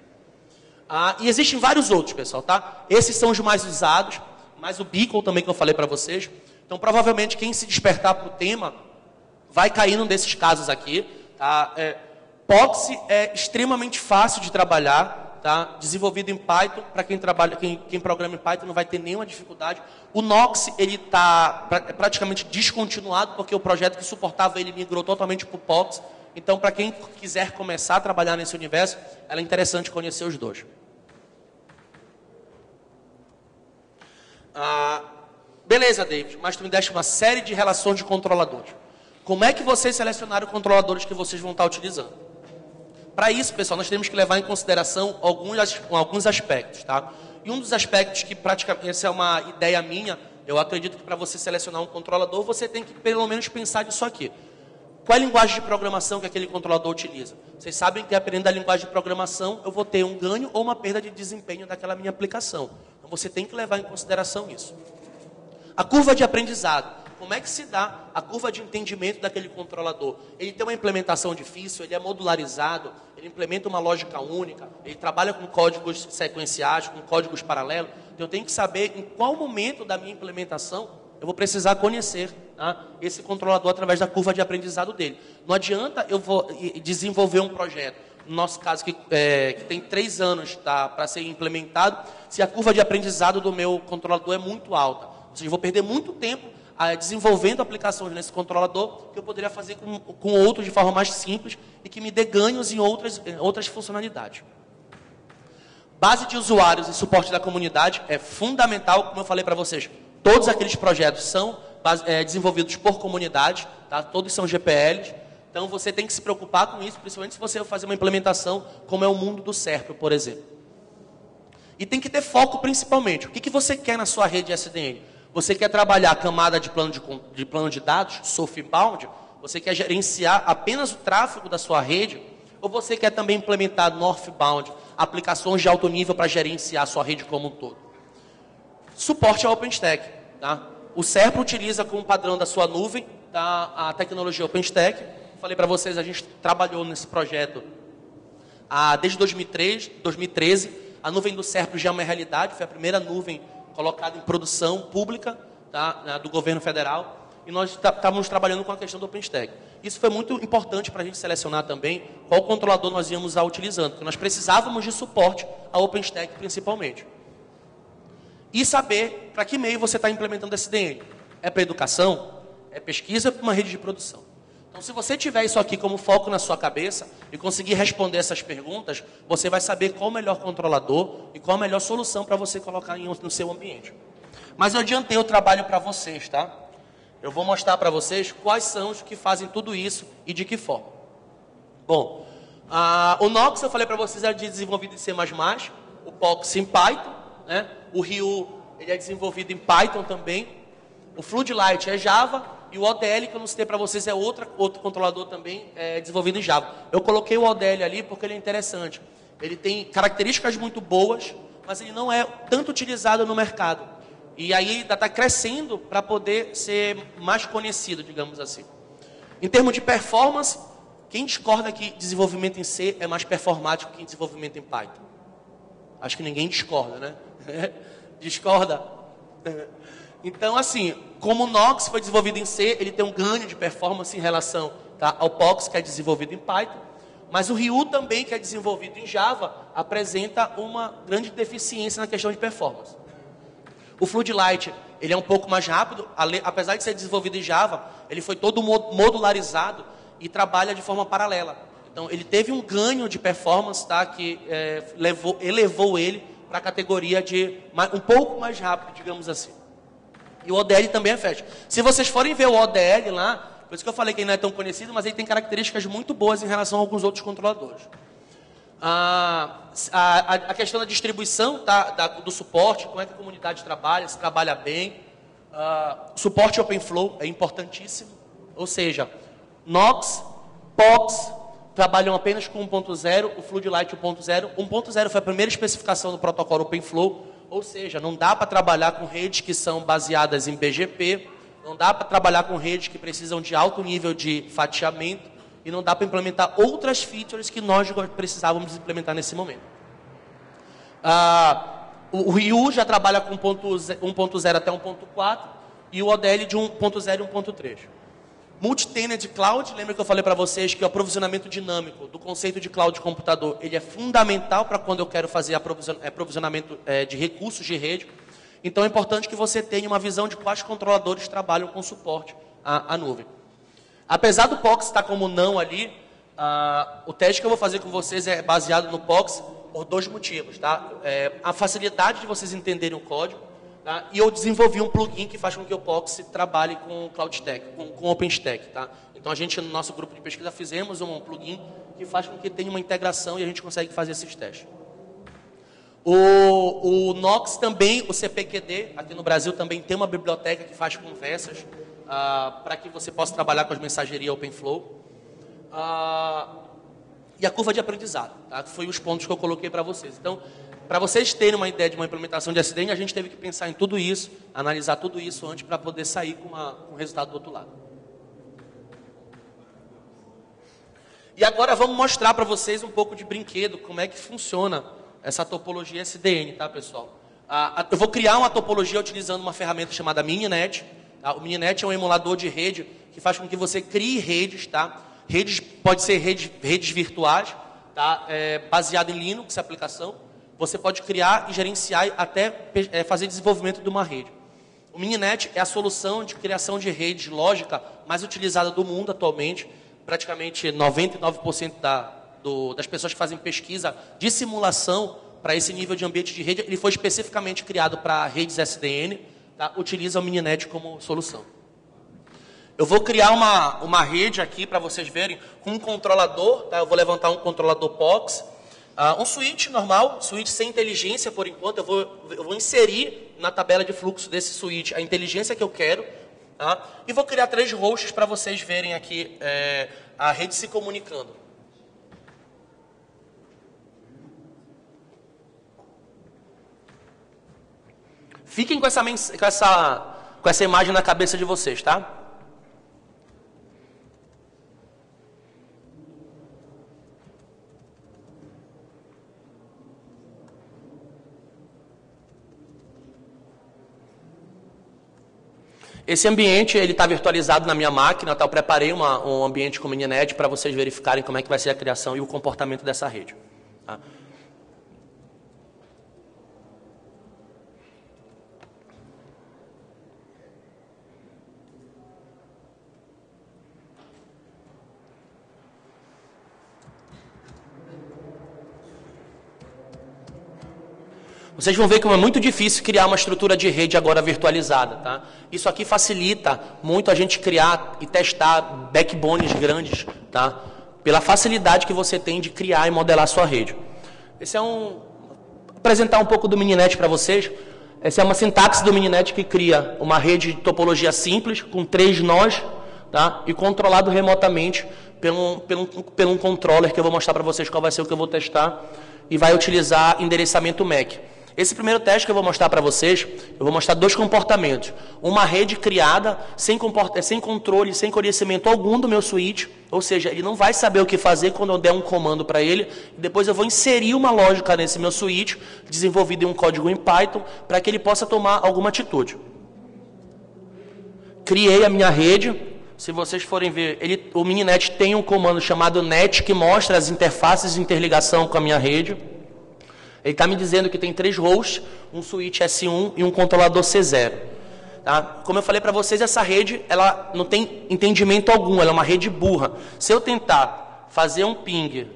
E existem vários outros, pessoal, tá? Esses são os mais usados, mas o Beacon também que eu falei para vocês. Então, provavelmente, quem se despertar para o tema vai cair num desses casos aqui. Tá? Pox é extremamente fácil de trabalhar, tá? Desenvolvido em Python. Para quem programa em Python não vai ter nenhuma dificuldade. O Nox está praticamente descontinuado, porque o projeto que suportava ele migrou totalmente para o Pox. Então, para quem quiser começar a trabalhar nesse universo, é interessante conhecer os dois. Beleza, David, mas tu me deste uma série de relações de controladores. Como é que vocês selecionaram controladores que vocês vão estar utilizando? Para isso, pessoal, nós temos que levar em consideração alguns aspectos. Tá? E um dos aspectos que praticamente, essa é uma ideia minha, eu acredito que para você selecionar um controlador, você tem que pelo menos pensar nisso aqui. Qual é a linguagem de programação que aquele controlador utiliza? Vocês sabem que aprendendo a linguagem de programação, eu vou ter um ganho ou uma perda de desempenho daquela minha aplicação. Então, você tem que levar em consideração isso. A curva de aprendizado. Como é que se dá a curva de entendimento daquele controlador? Ele tem uma implementação difícil, ele é modularizado, ele implementa uma lógica única, ele trabalha com códigos sequenciais, com códigos paralelos. Então, eu tenho que saber em qual momento da minha implementação eu vou precisar conhecer, tá, esse controlador através da curva de aprendizado dele. Não adianta eu vou desenvolver um projeto no nosso caso, que tem 3 anos para ser implementado, se a curva de aprendizado do meu controlador é muito alta. Ou seja, eu vou perder muito tempo desenvolvendo aplicações nesse controlador que eu poderia fazer com outros de forma mais simples e que me dê ganhos em outras funcionalidades. Base de usuários e suporte da comunidade é fundamental, como eu falei para vocês. Todos aqueles projetos são desenvolvidos por comunidade, tá? Todos são GPLs. Então, você tem que se preocupar com isso, principalmente se você fazer uma implementação como é o mundo do Serpio, por exemplo. E tem que ter foco principalmente. O que você quer na sua rede SDN? Você quer trabalhar a camada de plano de dados, Southbound? Você quer gerenciar apenas o tráfego da sua rede? Ou você quer também implementar Northbound, aplicações de alto nível para gerenciar a sua rede como um todo? Suporte ao OpenStack. Tá? O Serpio utiliza como padrão da sua nuvem a tecnologia OpenStack. Falei para vocês, a gente trabalhou nesse projeto desde 2013. A nuvem do Serpio já é uma realidade, foi a primeira nuvem colocada em produção pública, tá, do governo federal. E nós estávamos trabalhando com a questão do OpenStack. Isso foi muito importante para a gente selecionar também qual controlador nós íamos estar utilizando, porque nós precisávamos de suporte ao OpenStack principalmente. E saber para que meio você está implementando SDN. É para educação? É pesquisa para uma rede de produção? Então, se você tiver isso aqui como foco na sua cabeça e conseguir responder essas perguntas, você vai saber qual o melhor controlador e qual a melhor solução para você colocar no seu ambiente. Mas eu adiantei o trabalho para vocês, tá? Eu vou mostrar para vocês quais são os que fazem tudo isso e de que forma. Bom, o Nox, eu falei para vocês, é desenvolvido em C++, o POX em Python, né? O Ryu, ele é desenvolvido em Python também, o Floodlight é Java, e o ODL, que eu não citei para vocês, é outro controlador também desenvolvido em Java. Eu coloquei o ODL ali porque ele é interessante. Ele tem características muito boas, mas ele não é tanto utilizado no mercado. E aí ainda está crescendo para poder ser mais conhecido, digamos assim. Em termos de performance, quem discorda que desenvolvimento em C é mais performático que desenvolvimento em Python? Acho que ninguém discorda, né? Discorda? Então, assim, como o Nox foi desenvolvido em C, ele tem um ganho de performance em relação ao POX, que é desenvolvido em Python. Mas o Ryu também, que é desenvolvido em Java, apresenta uma grande deficiência na questão de performance. O Floodlight, ele é um pouco mais rápido, apesar de ser desenvolvido em Java, ele foi todo modularizado e trabalha de forma paralela. Então, ele teve um ganho de performance, tá, que elevou ele para a categoria de um pouco mais rápido, digamos assim. E o ODL também é fast. Se vocês forem ver o ODL lá, por isso que eu falei que ele não é tão conhecido, mas ele tem características muito boas em relação a alguns outros controladores. A questão da distribuição do suporte, como é que a comunidade trabalha, se trabalha bem. Suporte OpenFlow é importantíssimo. Ou seja, Nox, POX trabalham apenas com 1.0, o Floodlight 1.0. 1.0 foi a primeira especificação do protocolo OpenFlow. Ou seja, não dá para trabalhar com redes que são baseadas em BGP, não dá para trabalhar com redes que precisam de alto nível de fatiamento e não dá para implementar outras features que nós precisávamos implementar nesse momento. O Ryu já trabalha com 1.0 até 1.4 e o ODL de 1.0 e 1.3. Multi-tenant cloud, lembra que eu falei para vocês que o aprovisionamento dinâmico do conceito de cloud de computador, ele é fundamental para quando eu quero fazer aprovisionamento de recursos de rede. Então é importante que você tenha uma visão de quais controladores trabalham com suporte à nuvem. Apesar do POX estar como não ali, o teste que eu vou fazer com vocês é baseado no POX por 2 motivos. Tá? A facilidade de vocês entenderem o código. Tá? E eu desenvolvi um plugin que faz com que o POX trabalhe com CloudStack, com OpenStack. Tá? Então, a gente, no nosso grupo de pesquisa, fizemos um plugin que faz com que tenha uma integração e a gente consegue fazer esses testes. O Nox também, o CPQD, aqui no Brasil, também tem uma biblioteca que faz conversas para que você possa trabalhar com as mensagerias OpenFlow. E a curva de aprendizado, tá? Que foi os pontos que eu coloquei para vocês. Então, para vocês terem uma ideia de uma implementação de SDN, a gente teve que pensar em tudo isso, analisar tudo isso antes para poder sair com um resultado do outro lado. E agora vamos mostrar para vocês um pouco de brinquedo, como é que funciona essa topologia SDN, tá, pessoal? Eu vou criar uma topologia utilizando uma ferramenta chamada Mininet. Tá? O Mininet é um emulador de rede que faz com que você crie redes, tá? Redes, pode ser redes virtuais, tá? Baseado em Linux, a aplicação. Você pode criar e gerenciar até fazer desenvolvimento de uma rede. O Mininet é a solução de criação de rede lógica mais utilizada do mundo atualmente. Praticamente 99% das pessoas que fazem pesquisa de simulação para esse nível de ambiente de rede, ele foi especificamente criado para redes SDN, tá? Utiliza o Mininet como solução. Eu vou criar uma rede aqui para vocês verem com um controlador, tá? Eu vou levantar um controlador POX, um switch normal, switch sem inteligência por enquanto. Eu vou inserir na tabela de fluxo desse switch a inteligência que eu quero, tá? E vou criar 3 hosts para vocês verem aqui a rede se comunicando. Fiquem com essa imagem na cabeça de vocês, tá? Esse ambiente ele está virtualizado na minha máquina, tá? Eu preparei um ambiente com Mininet para vocês verificarem como é que vai ser a criação e o comportamento dessa rede. Tá? Vocês vão ver como é muito difícil criar uma estrutura de rede agora virtualizada, tá? Isso aqui facilita muito a gente criar e testar backbones grandes, tá? Pela facilidade que você tem de criar e modelar a sua rede. Esse é apresentar um pouco do Mininet para vocês. Essa é uma sintaxe do Mininet que cria uma rede de topologia simples, com 3 nós, tá? E controlado remotamente pelo um controller, que eu vou mostrar para vocês qual vai ser o que eu vou testar, e vai utilizar endereçamento MAC. Esse primeiro teste que eu vou mostrar para vocês, eu vou mostrar 2 comportamentos. Uma rede criada sem controle, sem conhecimento algum do meu switch, ou seja, ele não vai saber o que fazer quando eu der um comando para ele. Depois eu vou inserir uma lógica nesse meu switch, desenvolvido em um código em Python, para que ele possa tomar alguma atitude. Criei a minha rede. Se vocês forem ver, o Mininet tem um comando chamado net, que mostra as interfaces de interligação com a minha rede. Ele está me dizendo que tem 3 hosts, um switch S1 e um controlador C0. Tá? Como eu falei para vocês, essa rede ela não tem entendimento algum, ela é uma rede burra. Se eu tentar fazer um ping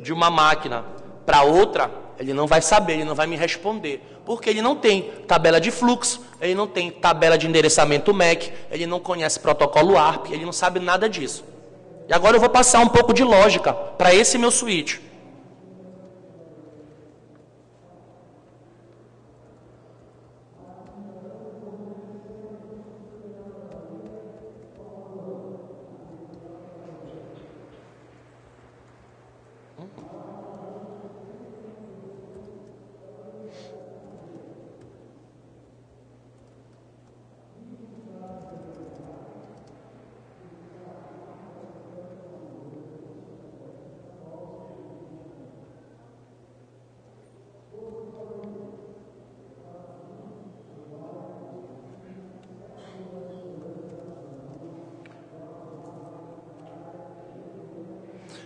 de uma máquina para outra, ele não vai saber, ele não vai me responder. Porque ele não tem tabela de fluxo, ele não tem tabela de endereçamento MAC, ele não conhece protocolo ARP, ele não sabe nada disso. E agora eu vou passar um pouco de lógica para esse meu switch.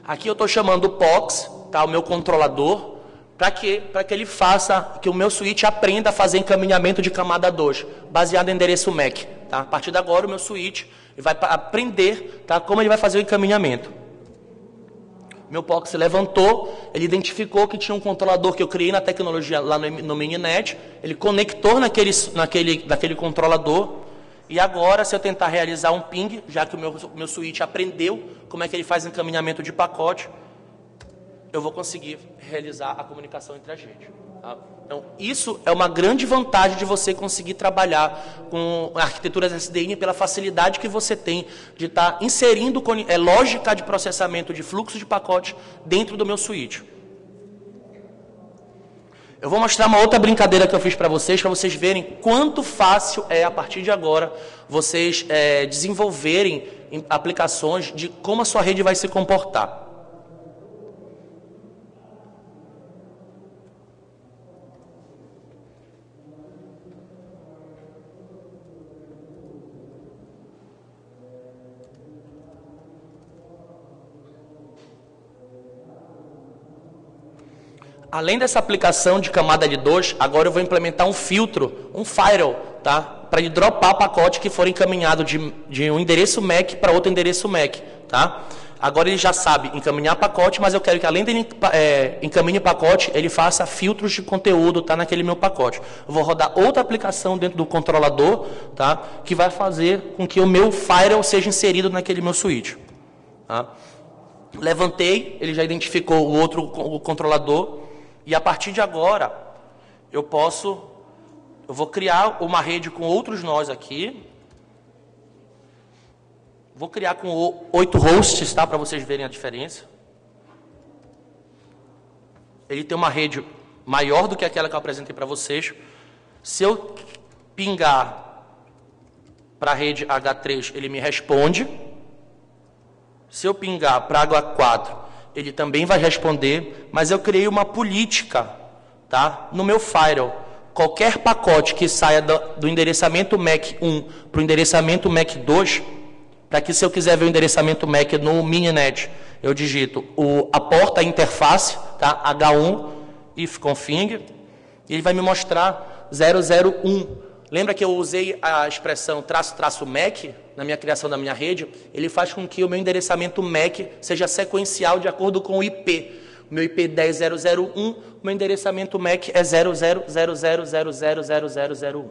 Aqui eu estou chamando o POX, tá, o meu controlador, para que ele faça, que o meu switch aprenda a fazer encaminhamento de camada 2, baseado em endereço MAC. Tá? A partir de agora, o meu switch vai aprender, tá, como ele vai fazer o encaminhamento. Meu POX se levantou, ele identificou que tinha um controlador que eu criei na tecnologia lá no Mininet, ele conectou naquele controlador. E agora, se eu tentar realizar um ping, já que o meu switch aprendeu como é que ele faz encaminhamento de pacote, eu vou conseguir realizar a comunicação entre as redes. Tá? Então, isso é uma grande vantagem de você conseguir trabalhar com arquiteturas SDN pela facilidade que você tem de estar inserindo lógica de processamento de fluxo de pacote dentro do meu switch. Eu vou mostrar uma outra brincadeira que eu fiz para vocês verem quanto fácil é, a partir de agora, vocês desenvolverem aplicações de como a sua rede vai se comportar. Além dessa aplicação de camada L2, agora eu vou implementar um filtro, um firewall, tá? Para ele dropar pacote que for encaminhado de um endereço MAC para outro endereço MAC, tá? Agora ele já sabe encaminhar pacote, mas eu quero que além dele encaminhe pacote, ele faça filtros de conteúdo, tá, naquele meu pacote. Eu vou rodar outra aplicação dentro do controlador, tá, que vai fazer com que o meu firewall seja inserido naquele meu switch. Tá? Levantei, ele já identificou o controlador, e a partir de agora, eu vou criar uma rede com outros nós aqui. Vou criar com 8 hosts, tá, para vocês verem a diferença. Ele tem uma rede maior do que aquela que eu apresentei para vocês. Se eu pingar para a rede H3, ele me responde. Se eu pingar para a H4, ele também vai responder, mas eu criei uma política, tá, no meu firewall. Qualquer pacote que saia do endereçamento MAC 1 para o endereçamento MAC 2, para que se eu quiser ver o endereçamento MAC no Mininet, eu digito a porta, a interface, tá, H1, ifconfig, e ele vai me mostrar 001. Lembra que eu usei a expressão --MAC na minha criação da minha rede? Ele faz com que o meu endereçamento MAC seja sequencial de acordo com o IP. O meu IP 10.0.0.1, o meu endereçamento MAC é 0000000001.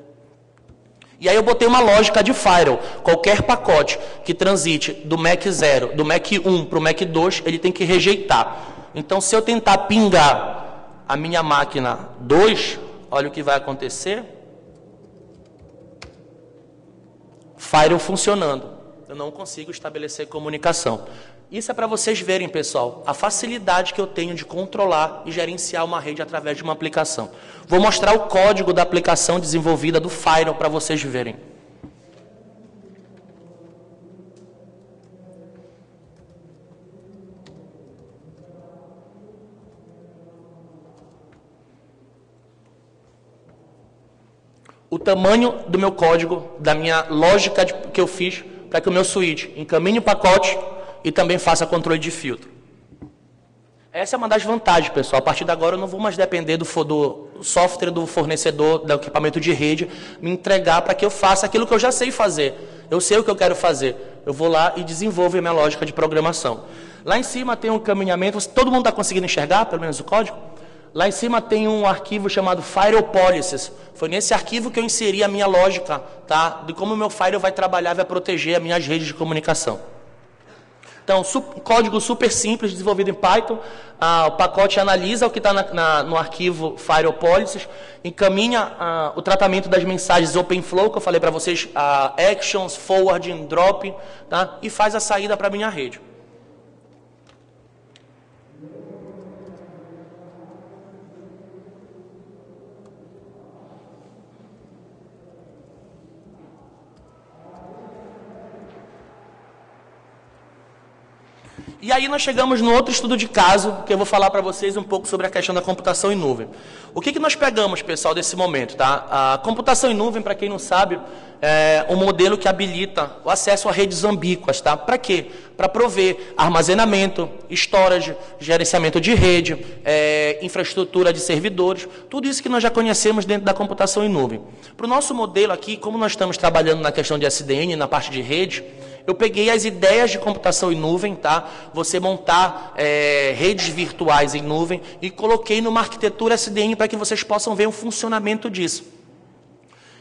E aí eu botei uma lógica de firewall. Qualquer pacote que transite do MAC 0, do MAC 1 para o MAC 2, ele tem que rejeitar. Então, se eu tentar pingar a minha máquina 2, olha o que vai acontecer. Firewall funcionando. Eu não consigo estabelecer comunicação. Isso é para vocês verem, pessoal, a facilidade que eu tenho de controlar e gerenciar uma rede através de uma aplicação. Vou mostrar o código da aplicação desenvolvida do Firewall para vocês verem. O tamanho do meu código, da minha lógica que eu fiz para que o meu switch encaminhe o pacote e também faça controle de filtro. Essa é uma das vantagens, pessoal. A partir de agora eu não vou mais depender do software do fornecedor, do equipamento de rede, me entregar para que eu faça aquilo que eu já sei fazer. Eu sei o que eu quero fazer. Eu vou lá e desenvolvo a minha lógica de programação. Lá em cima tem um encaminhamento. Todo mundo está conseguindo enxergar, pelo menos o código? Lá em cima tem um arquivo chamado Firewall Policies. Foi nesse arquivo que eu inseri a minha lógica, tá, de como o meu firewall vai trabalhar e vai proteger as minhas redes de comunicação. Então, código super simples, desenvolvido em Python. O pacote analisa o que está no arquivo Firewall Policies, encaminha o tratamento das mensagens OpenFlow, que eu falei para vocês, Actions, Forwarding, Dropping, tá, e faz a saída para a minha rede. E aí nós chegamos no outro estudo de caso, que eu vou falar para vocês um pouco sobre a questão da computação em nuvem. O que nós pegamos, pessoal, desse momento? Tá? A computação em nuvem, para quem não sabe, é um modelo que habilita o acesso a redes ambíquas. Tá? Para quê? Para prover armazenamento, storage, gerenciamento de rede, infraestrutura de servidores, tudo isso que nós já conhecemos dentro da computação em nuvem. Para o nosso modelo aqui, como nós estamos trabalhando na questão de SDN, na parte de rede, eu peguei as ideias de computação em nuvem, tá? Você montar redes virtuais em nuvem e coloquei numa arquitetura SDN para que vocês possam ver o funcionamento disso.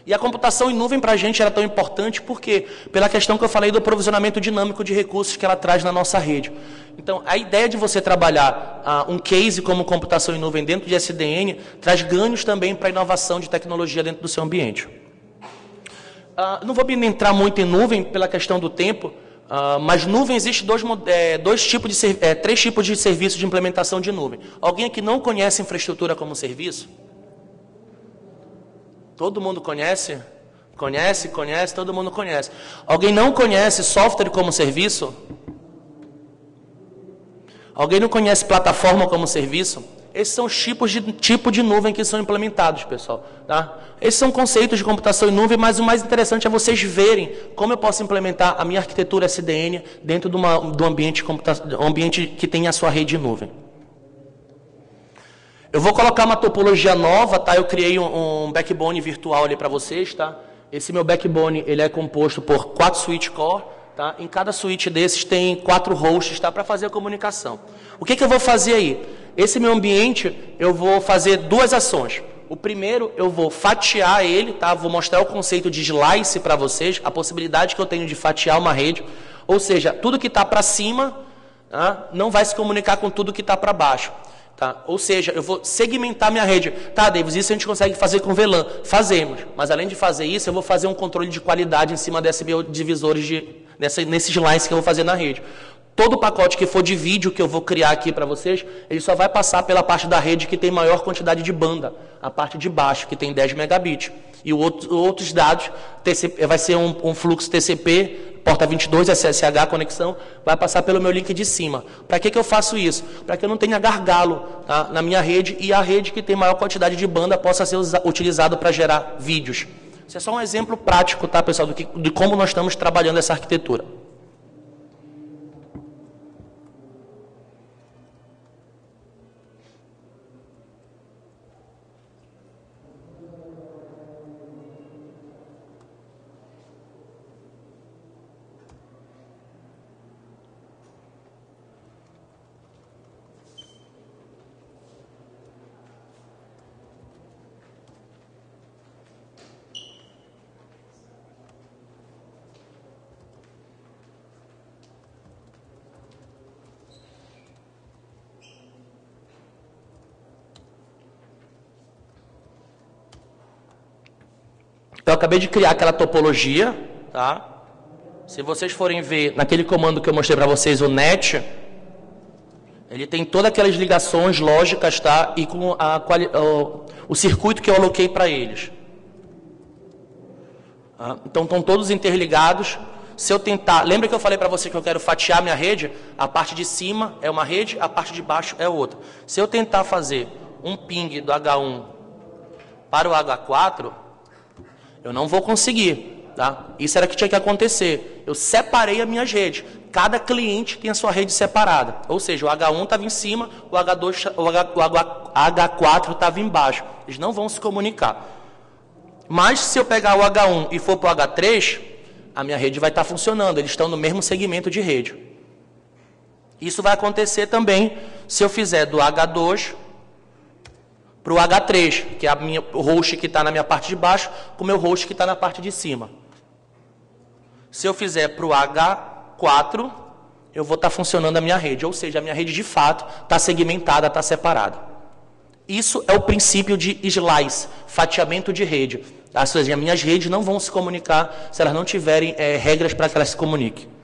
E a computação em nuvem para a gente era tão importante porque pela questão que eu falei do provisionamento dinâmico de recursos que ela traz na nossa rede. Então, a ideia de você trabalhar um case como computação em nuvem dentro de SDN traz ganhos também para a inovação de tecnologia dentro do seu ambiente. Não vou me entrar muito em nuvem pela questão do tempo, mas nuvem existe três tipos de serviços de implementação de nuvem. Alguém aqui não conhece infraestrutura como serviço? Todo mundo conhece? Conhece, todo mundo conhece. Alguém não conhece software como serviço? Alguém não conhece plataforma como serviço? Esses são os tipos de nuvem que são implementados, pessoal. Tá? Esses são conceitos de computação em nuvem, mas o mais interessante é vocês verem como eu posso implementar a minha arquitetura SDN dentro do ambiente que tem a sua rede em nuvem. Eu vou colocar uma topologia nova, tá? Eu criei um backbone virtual ali para vocês, tá? Esse meu backbone, ele é composto por 4 switch core, tá? Em cada switch desses tem 4 hosts, tá? Para fazer a comunicação. O que eu vou fazer aí? Esse meu ambiente, eu vou fazer 2 ações. O primeiro, eu vou fatiar ele, tá? Vou mostrar o conceito de slice para vocês, a possibilidade que eu tenho de fatiar uma rede. Ou seja, tudo que está para cima, tá? Não vai se comunicar com tudo que está para baixo. Tá? Ou seja, eu vou segmentar minha rede. Tá, Davis, isso a gente consegue fazer com VLAN. Fazemos. Mas além de fazer isso, eu vou fazer um controle de qualidade em cima desses meus divisores, nesses lines que eu vou fazer na rede. Todo o pacote que for de vídeo que eu vou criar aqui para vocês, ele só vai passar pela parte da rede que tem maior quantidade de banda. A parte de baixo, que tem 10 megabits. E outros dados, vai ser um fluxo TCP, porta 22, SSH, conexão, vai passar pelo meu link de cima. Para que eu faço isso? Para que eu não tenha gargalo, tá, na minha rede e a rede que tem maior quantidade de banda possa ser utilizada para gerar vídeos. Isso é só um exemplo prático, tá, pessoal, de como nós estamos trabalhando essa arquitetura. Eu acabei de criar aquela topologia, tá? Se vocês forem ver naquele comando que eu mostrei para vocês, o net, ele tem todas aquelas ligações lógicas, tá? E com o circuito que eu aloquei para eles. Tá? Então estão todos interligados. Se eu tentar, lembra que eu falei para você que eu quero fatiar minha rede? A parte de cima é uma rede, a parte de baixo é outra. Se eu tentar fazer um ping do H1 para o H4, eu não vou conseguir, tá? Isso era o que tinha que acontecer. Eu separei as minhas redes. Cada cliente tem a sua rede separada. Ou seja, o H1 estava em cima, o H4 estava embaixo. Eles não vão se comunicar. Mas se eu pegar o H1 e for para o H3, a minha rede vai estar funcionando. Eles estão no mesmo segmento de rede. Isso vai acontecer também se eu fizer do H2 para o H3, que é o host que está na minha parte de baixo, com o meu host que está na parte de cima. Se eu fizer para o H4, eu vou estar funcionando a minha rede. Ou seja, a minha rede de fato está segmentada, está separada. Isso é o princípio de slice, fatiamento de rede. Ou seja, as minhas redes não vão se comunicar se elas não tiverem regras para que elas se comuniquem.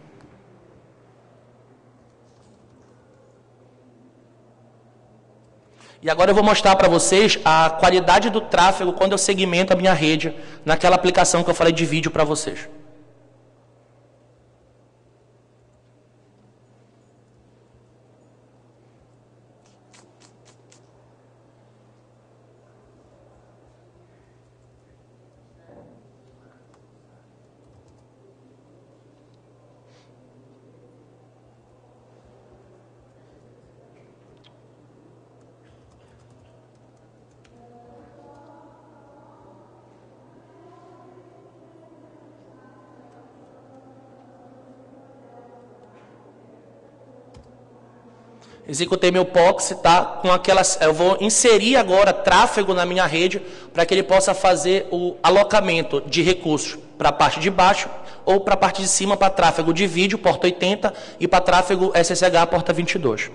E agora eu vou mostrar para vocês a qualidade do tráfego quando eu segmento a minha rede naquela aplicação que eu falei de vídeo para vocês. Executei meu POX, tá? Com aquelas, eu vou inserir agora tráfego na minha rede para que ele possa fazer o alocamento de recursos para a parte de baixo ou para a parte de cima para tráfego de vídeo, porta 80, e para tráfego SSH, porta 22.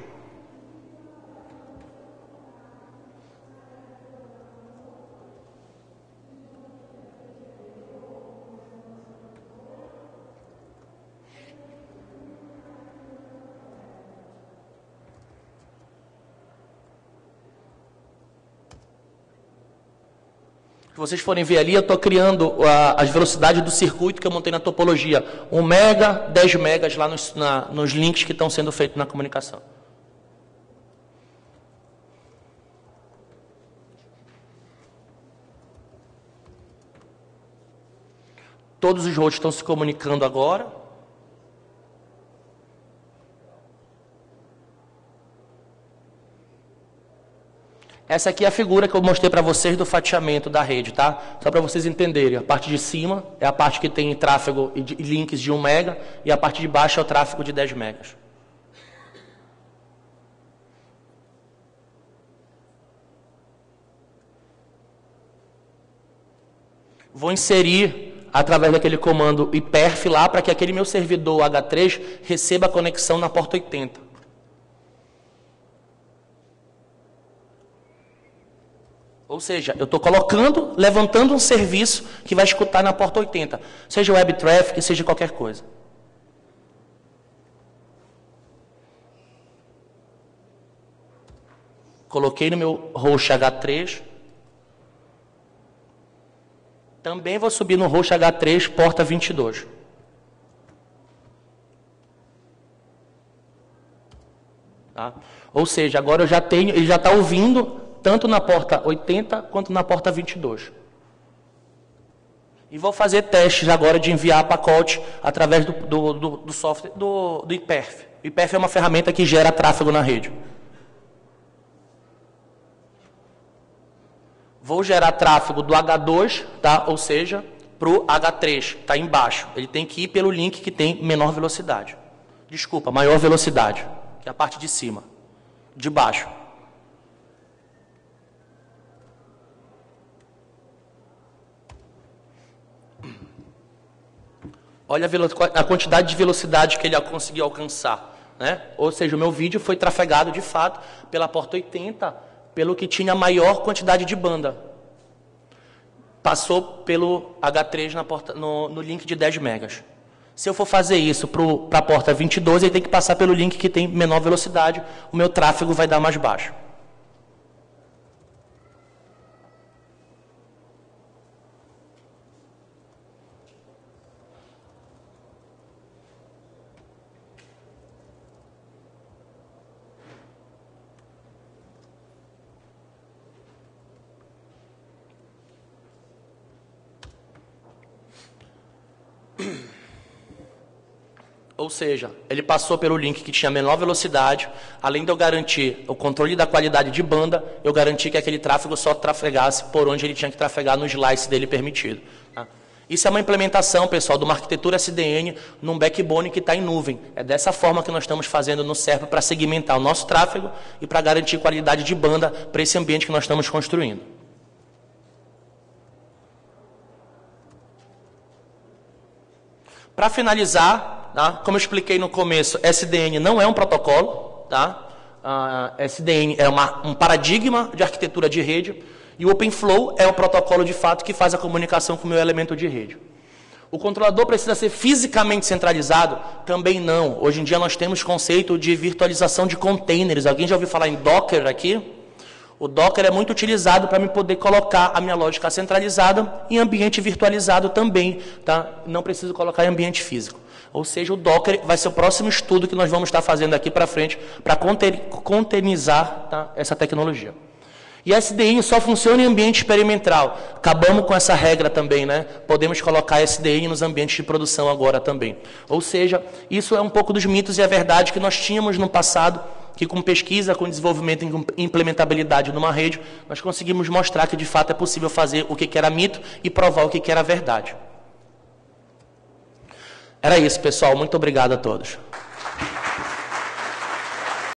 Se vocês forem ver ali, eu estou criando as velocidades do circuito que eu montei na topologia. 1 mega, 10 megas lá nos links que estão sendo feitos na comunicação. Todos os hosts estão se comunicando agora. Essa aqui é a figura que eu mostrei para vocês do fatiamento da rede, tá? Só para vocês entenderem. A parte de cima é a parte que tem tráfego e links de 1 mega e a parte de baixo é o tráfego de 10 megas. Vou inserir através daquele comando iperf lá para que aquele meu servidor H3 receba a conexão na porta 80. Ou seja, eu estou levantando um serviço que vai escutar na porta 80, seja web traffic, seja qualquer coisa. Coloquei no meu host H3. Também vou subir no host H3, porta 22. Tá? Ou seja, agora eu já tenho, ele já está ouvindo tanto na porta 80 quanto na porta 22. E vou fazer testes agora de enviar pacote através do software do iperf. O iperf é uma ferramenta que gera tráfego na rede. Vou gerar tráfego do H2, tá? Ou seja, para o H3, está embaixo. Ele tem que ir pelo link que tem menor velocidade. Desculpa, maior velocidade, que é a parte de cima, de baixo. Olha a quantidade de velocidade que ele conseguiu alcançar, né? Ou seja, o meu vídeo foi trafegado de fato pela porta 80, pelo que tinha maior quantidade de banda. Passou pelo H3 no link de 10 megas. Se eu for fazer isso para a porta 22, ele tem que passar pelo link que tem menor velocidade, o meu tráfego vai dar mais baixo. Ou seja, ele passou pelo link que tinha menor velocidade, além de eu garantir o controle da qualidade de banda, eu garanti que aquele tráfego só trafegasse por onde ele tinha que trafegar no slice dele permitido. Tá? Isso é uma implementação, pessoal, de uma arquitetura SDN num backbone que está em nuvem. É dessa forma que nós estamos fazendo no Serpa para segmentar o nosso tráfego e para garantir qualidade de banda para esse ambiente que nós estamos construindo. Para finalizar, tá? Como eu expliquei no começo, SDN não é um protocolo, tá? SDN é um paradigma de arquitetura de rede, e o OpenFlow é o protocolo de fato que faz a comunicação com o meu elemento de rede. O controlador precisa ser fisicamente centralizado? Também não. Hoje em dia nós temos conceito de virtualização de containers. Alguém já ouviu falar em Docker aqui? O Docker é muito utilizado para me poder colocar a minha lógica centralizada em ambiente virtualizado também, tá? Não preciso colocar em ambiente físico. Ou seja, o Docker vai ser o próximo estudo que nós vamos estar fazendo aqui para frente para containerizar, tá, essa tecnologia. E a SDN só funciona em ambiente experimental. Acabamos com essa regra também, né? Podemos colocar SDN nos ambientes de produção agora também. Ou seja, isso é um pouco dos mitos e a verdade que nós tínhamos no passado, que com pesquisa, com desenvolvimento e implementabilidade numa rede, nós conseguimos mostrar que de fato é possível fazer o que era mito e provar o que era verdade. Era isso, pessoal. Muito obrigado a todos.